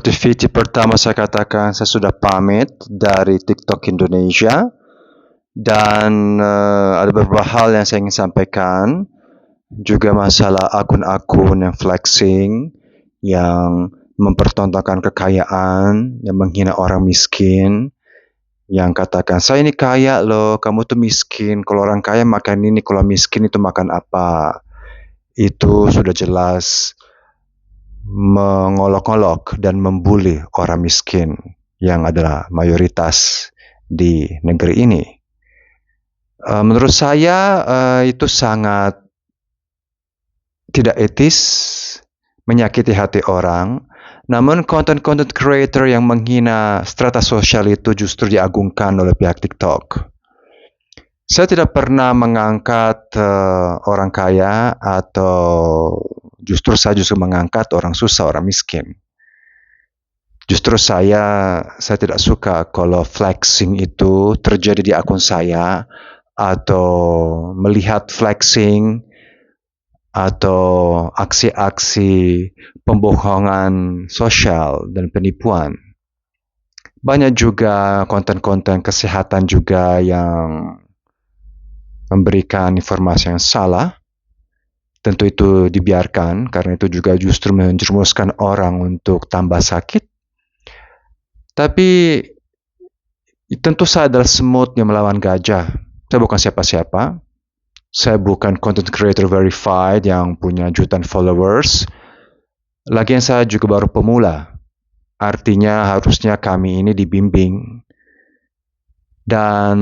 Activity pertama saya katakan saya sudah pamit dari TikTok Indonesia dan ada beberapa hal yang saya ingin sampaikan, juga masalah akun-akun yang flexing, yang mempertontonkan kekayaan, yang menghina orang miskin, yang katakan, "Saya ini kaya loh, kamu tuh miskin. Kalau orang kaya makan ini, kalau miskin itu makan apa?" Itu sudah jelas mengolok-olok dan membuli orang miskin yang adalah mayoritas di negeri ini. Menurut saya itu sangat tidak etis, menyakiti hati orang. Namun content creator yang menghina strata sosial itu justru diagungkan oleh pihak TikTok. Saya tidak pernah mengangkat orang kaya atau justru mengangkat orang susah, orang miskin. Justru saya tidak suka kalau flexing itu terjadi di akun saya atau melihat flexing atau aksi-aksi pembohongan sosial dan penipuan. Banyak juga konten-konten kesehatan juga yang memberikan informasi yang salah. Tentu itu dibiarkan, karena itu juga justru menjerumuskan orang untuk tambah sakit. Tapi tentu saya adalah semut yang melawan gajah. Saya bukan siapa-siapa. Saya bukan content creator verified yang punya jutaan followers. Lagian saya juga baru pemula. Artinya harusnya kami ini dibimbing dan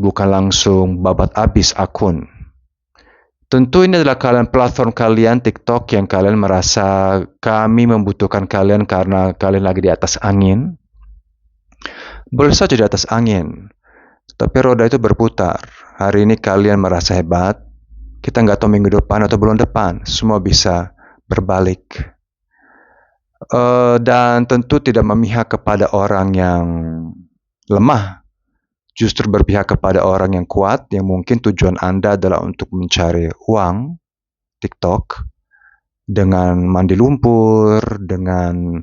bukan langsung babat habis akun. Tentu ini adalah platform kalian TikTok yang kalian merasa kami membutuhkan kalian karena kalian lagi di atas angin. Boleh saja di atas angin, tapi roda itu berputar. Hari ini kalian merasa hebat, kita nggak tahu minggu depan atau bulan depan, semua bisa berbalik. Dan tentu tidak memihak kepada orang yang lemah, justru berpihak kepada orang yang kuat, yang mungkin tujuan Anda adalah untuk mencari uang, TikTok, dengan mandi lumpur, dengan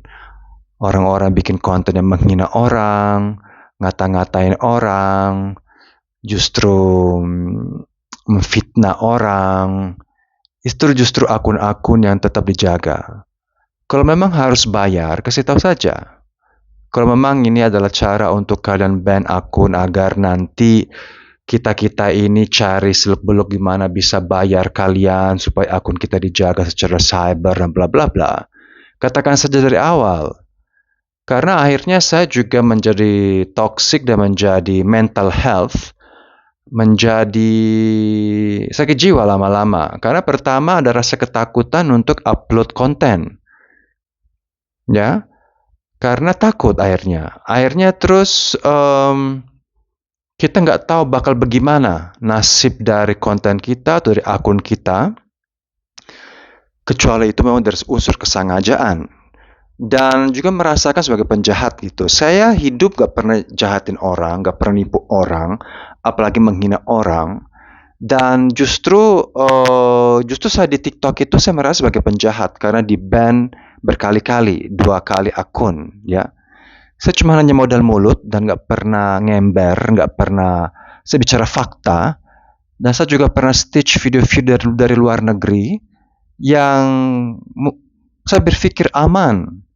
orang-orang bikin konten yang menghina orang, ngata-ngatain orang, justru memfitnah orang. Itu justru akun-akun yang tetap dijaga. Kalau memang harus bayar, kasih tahu saja. Kalau memang ini adalah cara untuk kalian ban akun agar nanti kita ini cari seluk-beluk gimana bisa bayar kalian supaya akun kita dijaga secara cyber dan bla bla bla. Katakan saja dari awal. Karena akhirnya saya juga menjadi toxic dan menjadi mental health, menjadi sakit jiwa lama-lama. Karena pertama ada rasa ketakutan untuk upload konten. Ya, karena takut akhirnya. Akhirnya terus kita nggak tahu bakal bagaimana nasib dari konten kita atau dari akun kita. Kecuali itu memang dari unsur kesengajaan. Dan juga merasakan sebagai penjahat gitu. Saya hidup gak pernah jahatin orang, gak pernah nipu orang, apalagi menghina orang. Dan justru saya di TikTok itu saya merasa sebagai penjahat karena di-ban berkali-kali, 2 kali akun, ya. Saya cuma hanya modal mulut dan gak pernah ngember, gak pernah saya bicara fakta. Dan saya juga pernah stitch video-video dari luar negeri yang saya berpikir aman.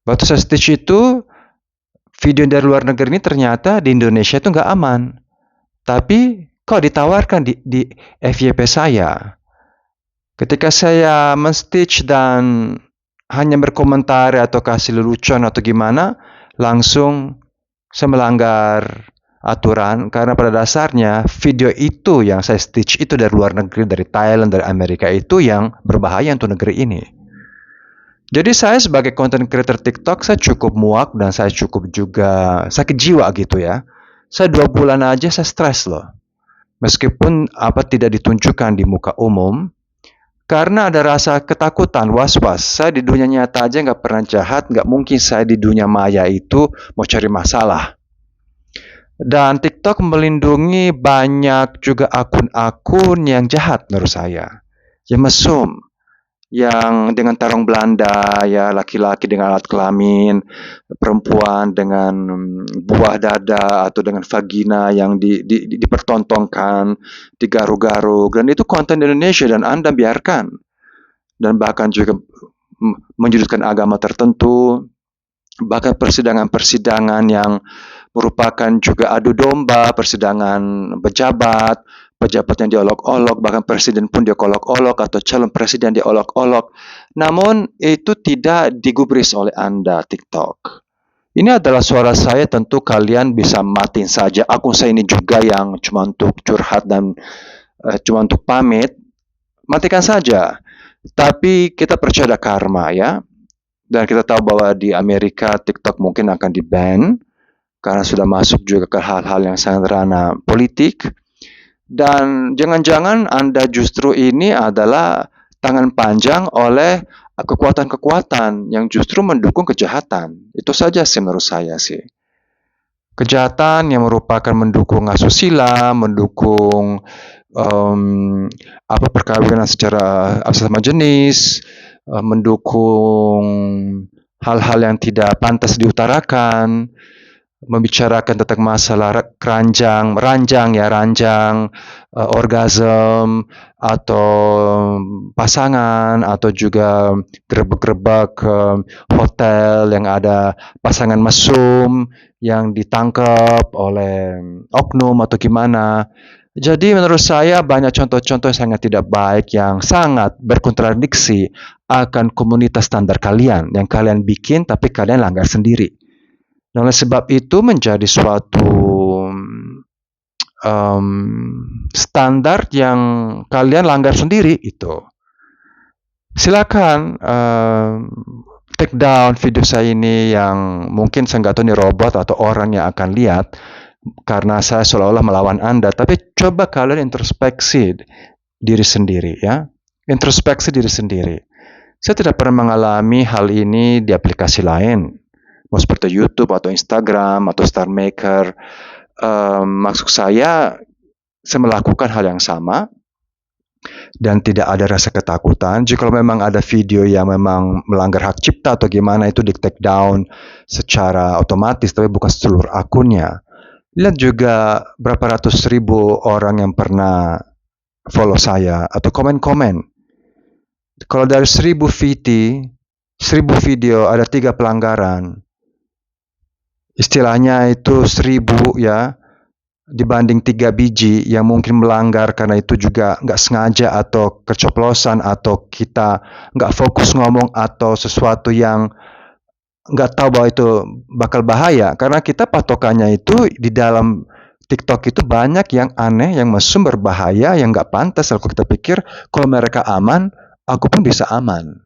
Waktu saya stitch itu, video dari luar negeri ini ternyata di Indonesia itu nggak aman. Tapi kok ditawarkan di FYP saya. Ketika saya men-stitch dan hanya berkomentar atau kasih lelucon atau gimana, langsung saya melanggar aturan. Karena pada dasarnya video itu yang saya stitch itu dari luar negeri, dari Thailand, dari Amerika itu yang berbahaya untuk negeri ini. Jadi saya sebagai content creator TikTok, saya cukup muak dan saya cukup juga sakit jiwa gitu ya. Saya 2 bulan aja saya stres loh. Meskipun tidak ditunjukkan di muka umum, karena ada rasa ketakutan, was-was. Saya di dunia nyata aja nggak pernah jahat, nggak mungkin saya di dunia maya itu mau cari masalah. Dan TikTok melindungi banyak juga akun-akun yang jahat menurut saya. Yang mesum. yang dengan tarung Belanda, ya, laki-laki dengan alat kelamin, perempuan dengan buah dada atau dengan vagina yang dipertontonkan, digaruk-garuk, dan itu konten Indonesia dan Anda biarkan. Dan bahkan juga menyudutkan agama tertentu, bahkan persidangan-persidangan yang merupakan juga adu domba, persidangan pejabat, pejabat yang diolok-olok, bahkan presiden pun diolok-olok atau calon presiden diolok-olok. Namun itu tidak digubris oleh Anda, TikTok. Ini adalah suara saya, tentu kalian bisa matiin saja akun saya ini juga yang cuma untuk curhat dan cuma untuk pamit. Matikan saja. Tapi kita percaya karma, ya. Dan kita tahu bahwa di Amerika TikTok mungkin akan di-ban karena sudah masuk juga ke hal-hal yang sangat ranah politik. Dan jangan-jangan Anda justru ini adalah tangan panjang oleh kekuatan-kekuatan yang justru mendukung kejahatan. Itu saja sih menurut saya sih. Kejahatan yang merupakan mendukung asusila, mendukung perkawinan secara sesama jenis, mendukung hal-hal yang tidak pantas diutarakan, membicarakan tentang masalah ranjang, orgasm atau pasangan atau juga gerebek-gerebek hotel yang ada pasangan mesum yang ditangkap oleh oknum atau gimana. Jadi menurut saya banyak contoh-contoh yang sangat tidak baik yang sangat berkontradiksi akan komunitas standar kalian yang kalian bikin tapi kalian langgar sendiri. Dan oleh sebab itu menjadi suatu standar yang kalian langgar sendiri itu. Silakan take down video saya ini yang mungkin saya nggak tahu ini robot atau orang yang akan lihat karena saya seolah-olah melawan Anda. Tapi coba kalian introspeksi diri sendiri, ya. Introspeksi diri sendiri. Saya tidak pernah mengalami hal ini di aplikasi lain. Mau seperti YouTube atau Instagram atau Star Maker. Maksud saya melakukan hal yang sama dan tidak ada rasa ketakutan. Jika memang ada video yang memang melanggar hak cipta atau gimana, itu di take down secara otomatis, tapi bukan seluruh akunnya. Lihat juga berapa ratus ribu orang yang pernah follow saya atau komen-komen. Kalau dari 1000 video ada 3 pelanggaran. Istilahnya itu 1000 ya, dibanding 3 biji yang mungkin melanggar karena itu juga nggak sengaja atau keceplosan atau kita nggak fokus ngomong atau sesuatu yang nggak tahu bahwa itu bakal bahaya. Karena kita patokannya itu di dalam TikTok itu banyak yang aneh, yang mesum, berbahaya, yang nggak pantas. Kalau kita pikir kalau mereka aman, aku pun bisa aman.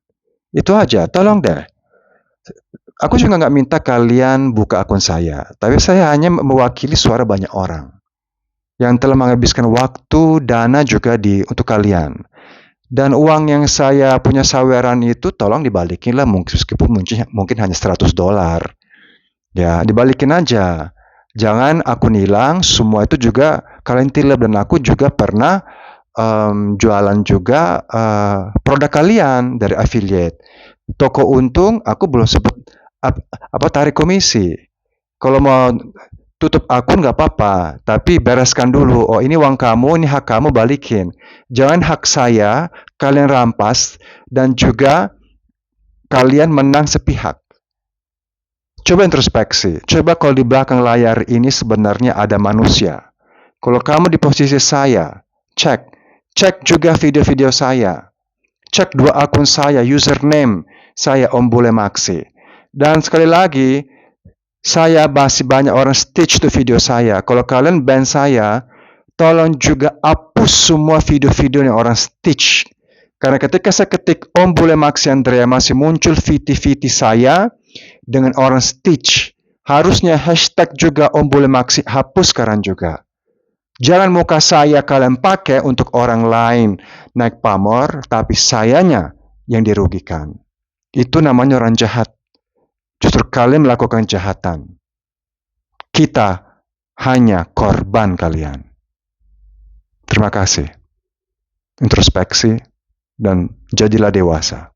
Itu aja, tolong deh. Aku juga nggak minta kalian buka akun saya, tapi saya hanya mewakili suara banyak orang yang telah menghabiskan waktu, dana juga untuk kalian. Dan uang yang saya punya saweran itu tolong dibalikin lah, meskipun mungkin hanya $100. Ya, dibalikin aja. Jangan akun hilang, semua itu juga kalian tilep, dan aku juga pernah jualan juga produk kalian dari affiliate. Toko untung, aku belum sempat tarik komisi. Kalau mau tutup akun nggak apa-apa, tapi bereskan dulu. Oh, ini uang kamu, ini hak kamu, balikin. Jangan hak saya kalian rampas dan juga kalian menang sepihak. Coba introspeksi. Coba kalau di belakang layar ini sebenarnya ada manusia. Kalau kamu di posisi saya, cek juga video-video saya. Cek 2 akun saya, username saya Om Bule Maksi. Dan sekali lagi, saya masih banyak orang stitch tuh video saya. Kalau kalian ban saya, tolong juga hapus semua video-video yang orang stitch. Karena ketika saya ketik Om Bule Maksi Andrea, masih muncul VT-VT saya dengan orang stitch. Harusnya hashtag juga Om Bule Maksi, hapus sekarang juga. Jangan muka saya kalian pakai untuk orang lain naik pamor, tapi sayanya yang dirugikan. Itu namanya orang jahat. Justru kalian melakukan kejahatan. Kita hanya korban kalian. Terima kasih. Introspeksi dan Jadilah dewasa.